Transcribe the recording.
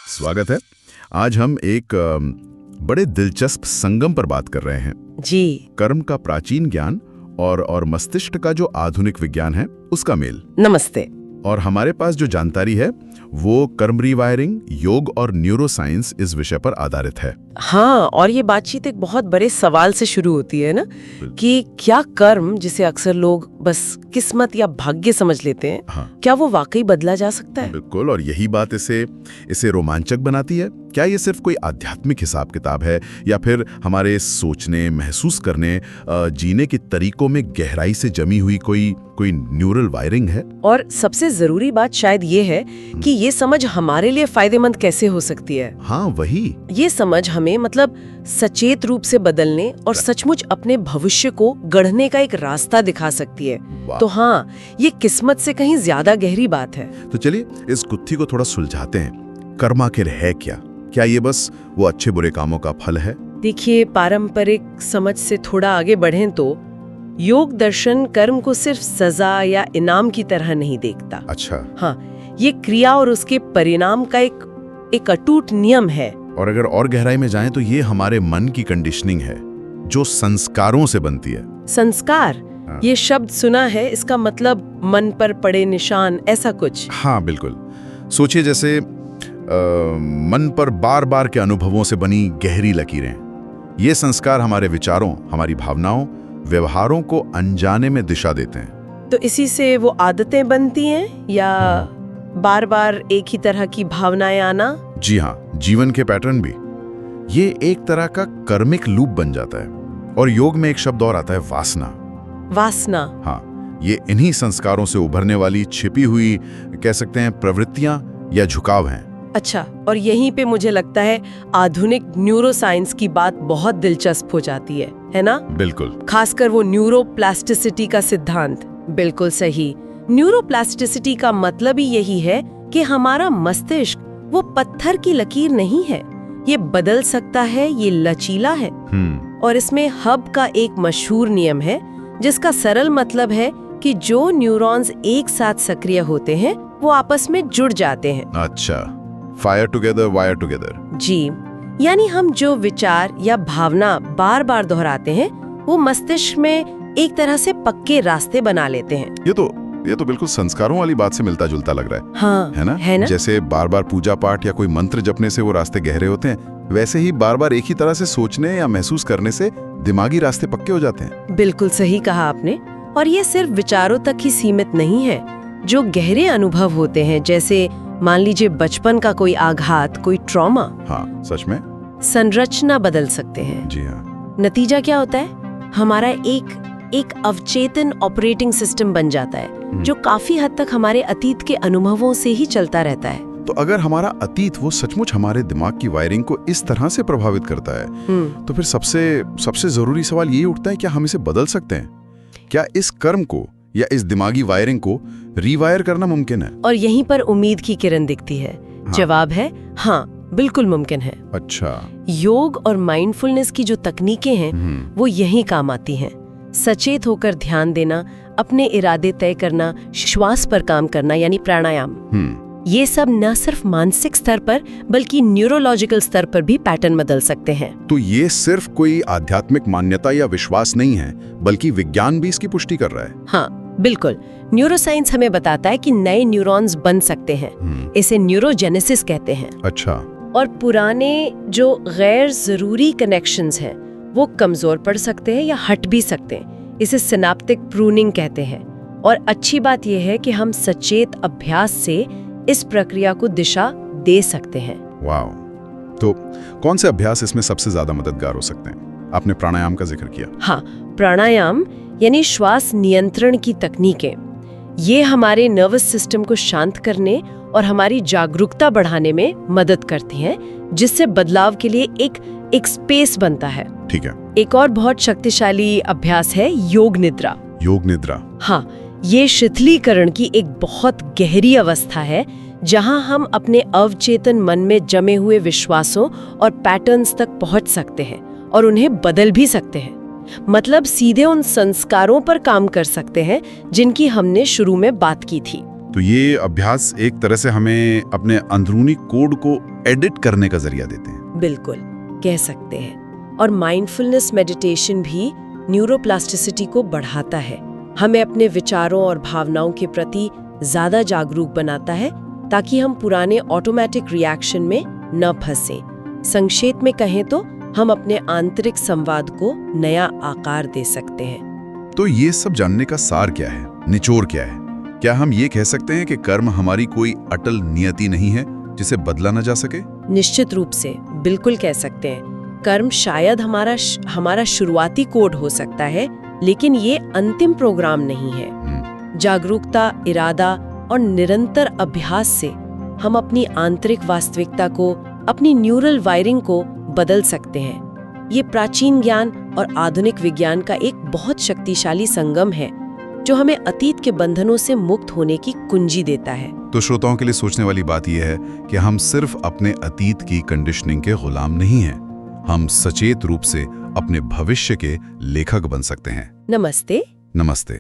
स्वागत है। आज हम एक बड़े दिलचस्प संगम पर बात कर रहे हैं। जी। कर्म का प्राचीन ज्ञान और मस्तिष्क का जो आधुनिक विज्ञान है उसका मेल। नमस्ते। और हमारे पास जो जानकारी है वो कर्म रीवायरिंग, योग और न्यूरोसाइंस इस विषय पर आधारित है। हाँ, और ये बातचीत एक बहुत बड़े सवाल से शुरू होती है ना, कि क्या कर्म, जिसे अक्सर लोग बस किस्मत या भाग्य समझ लेते हैं, हाँ। क्या वो वाकई बदला जा सकता है? बिल्कुल, और यही बात इसे रोमांचक बनाती है। क्या ये सिर्फ कोई आध्यात्मिक हिसाब किताब है या फिर हमारे सोचने, महसूस करने, जीने के तरीकों में गहराई से जमी हुई कोई न्यूरल वायरिंग है? और सबसे जरूरी बात शायद ये है कि ये समझ हमारे लिए फायदेमंद कैसे हो सकती है। हाँ, वही। ये समझ हमें सचेत रूप से बदलने और सचमुच अपने भविष्य को गढ़ने का एक रास्ता दिखा सकती है। तो हाँ, ये किस्मत से कहीं ज्यादा गहरी बात है। तो चलिए इस गुत्थी को थोड़ा सुलझाते हैं। कर्म आखिर है क्या ये बस वो अच्छे बुरे कामों का फल है? देखिए, पारंपरिक समझ से थोड़ा आगे बढ़ें तो योग दर्शन कर्म को सिर्फ सजा या इनाम की तरह नहीं देखता। अच्छा। हाँ, ये क्रिया और उसके परिणाम का एक अटूट नियम है। और अगर और गहराई में जाएं तो ये हमारे मन की कंडीशनिंग है जो संस्कारों से बनती है। संस्कार? हाँ। ये शब्द सुना है, इसका मतलब मन पर पड़े निशान, ऐसा कुछ? हाँ बिल्कुल। सोचिए जैसे मन पर बार बार के अनुभवों से बनी गहरी लकीरें। ये संस्कार हमारे विचारों, हमारी भावनाओं, व्यवहारों को अनजाने में दिशा देते हैं। तो इसी से वो आदतें बनती हैं या बार बार एक ही तरह की भावनाएं आना? जी हाँ, जीवन के पैटर्न भी। ये एक तरह का कर्मिक लूप बन जाता है। और योग में एक शब्द और आता है, वासना। वासना? हाँ, ये इन्हीं संस्कारों से उभरने वाली छिपी हुई, कह सकते हैं, प्रवृत्तियां या झुकाव हैं। अच्छा, और यहीं पे मुझे लगता है आधुनिक न्यूरोसाइंस की बात बहुत दिलचस्प हो जाती है ना? बिल्कुल। खासकर वो न्यूरोप्लास्टिसिटी का सिद्धांत। बिल्कुल सही। न्यूरोप्लास्टिसिटी का मतलब ही यही है कि हमारा मस्तिष्क वो पत्थर की लकीर नहीं है, ये बदल सकता है, ये लचीला है। और इसमें हब का एक मशहूर नियम है जिसका सरल मतलब है कि जो न्यूरॉन्स एक साथ सक्रिय होते हैं वो आपस में जुड़ जाते हैं। अच्छा, फायर टुगेदर वायर टुगेदर। जी, यानी हम जो विचार या भावना बार बार दोहराते हैं वो मस्तिष्क में एक तरह से पक्के रास्ते बना लेते हैं। ये तो बिल्कुल संस्कारों वाली बात से मिलता जुलता लग रहा है। हाँ, है ना? जैसे बार बार पूजा पाठ या कोई मंत्र जपने से वो रास्ते गहरे होते हैं, वैसे ही बार बार एक ही तरह से सोचने या महसूस करने से दिमागी रास्ते पक्के हो जाते हैं। बिल्कुल सही कहा आपने। और ये सिर्फ विचारों तक ही सीमित नहीं है। जो गहरे अनुभव होते हैं, जैसे मान लीजिए बचपन का कोई आघात, कोई ट्रॉमा, हाँ सच में, संरचना बदल सकते हैं। जी हाँ। नतीजा क्या होता है? हमारा एक अवचेतन ऑपरेटिंग सिस्टम बन जाता है जो काफी हद तक हमारे अतीत के अनुभवों से ही चलता रहता है। तो अगर हमारा अतीत वो सचमुच हमारे दिमाग की वायरिंग को इस तरह से प्रभावित करता है, तो फिर सबसे जरूरी सवाल यही उठता है, क्या हम इसे बदल सकते हैं? क्या इस कर्म को या इस दिमागी वायरिंग को रीवायर करना मुमकिन है? और यहीं पर उम्मीद की किरण दिखती है। हाँ। जवाब है हाँ, बिल्कुल मुमकिन है। अच्छा। योग और माइंडफुलनेस की जो तकनीकें हैं वो यहीं काम आती हैं। सचेत होकर ध्यान देना, अपने इरादे तय करना, श्वास पर काम करना यानी प्राणायाम, ये सब न सिर्फ मानसिक स्तर पर बल्कि न्यूरोलॉजिकल स्तर पर भी पैटर्न बदल सकते हैं। तो ये सिर्फ कोई आध्यात्मिक मान्यता या विश्वास नहीं है, बल्कि विज्ञान भी इसकी पुष्टि कर रहा है। हाँ बिल्कुल। न्यूरोसाइंस हमें बताता है कि नए न्यूरॉन्स बन सकते हैं। इसे न्यूरोजेनेसिस कहते हैं। अच्छा। और पुराने जो गैर जरूरी कनेक्शंस हैं वो कमजोर पड़ सकते हैं या हट भी सकते हैं। इसे सिनेप्टिक प्रूनिंग कहते हैं। और अच्छी बात यह है कि हम सचेत अभ्यास से इस प्रक्रिया को दिशा दे सकते हैं। वाह! तो कौन से अभ्यास इसमें सबसे ज्यादा मददगार हो सकते हैं? आपने प्राणायाम का जिक्र किया। हाँ, प्राणायाम यानी श्वास नियंत्रण की तकनीकें, ये हमारे नर्वस सिस्टम को शांत करने और हमारी जागरूकता बढ़ाने में मदद करती हैं, जिससे बदलाव के लिए एक स्पेस बनता है। ठीक है। एक और बहुत शक्तिशाली अभ्यास है योग निद्रा। योग निद्रा? हाँ, ये शिथिलीकरण की एक बहुत गहरी अवस्था है जहां हम अपने अवचेतन मन में जमे हुए विश्वासों और पैटर्न्स तक पहुंच सकते हैं और उन्हें बदल भी सकते हैं। मतलब सीधे उन संस्कारों पर काम कर सकते हैं जिनकी हमने शुरू में बात की थी। तो ये अभ्यास एक तरह से हमें अपने अंदरूनी कोड को एडिट करने का जरिया देते हैं। बिल्कुल, कह सकते हैं। और माइंडफुलनेस मेडिटेशन भी न्यूरोप्लास्टिसिटी को बढ़ाता है। हमें अपने विचारों और भावनाओं के प्रति ज्यादा जागरूक बनाता है ताकि हम पुराने ऑटोमेटिक रिएक्शन में न फंसें। संक्षेप में कहें तो हम अपने आंतरिक संवाद को नया आकार दे सकते हैं। तो ये सब जानने का सार क्या है, निचोड़ क्या है? क्या हम ये कह सकते हैं कि कर्म हमारी कोई अटल नियति नहीं है जिसे बदला न जा सके? निश्चित रूप से, बिल्कुल कह सकते हैं। कर्म शायद हमारा शुरुआती कोड हो सकता है, लेकिन ये अंतिम प्रोग्राम नहीं है। जागरूकता, इरादा और निरंतर अभ्यास से हम अपनी आंतरिक वास्तविकता को, अपनी न्यूरल वायरिंग को बदल सकते हैं। ये प्राचीन ज्ञान और आधुनिक विज्ञान का एक बहुत शक्तिशाली संगम है जो हमें अतीत के बंधनों से मुक्त होने की कुंजी देता है। तो श्रोताओं के लिए सोचने वाली बात यह है कि हम सिर्फ अपने अतीत की कंडीशनिंग के गुलाम नहीं हैं। हम सचेत रूप से अपने भविष्य के लेखक बन सकते हैं। नमस्ते। नमस्ते।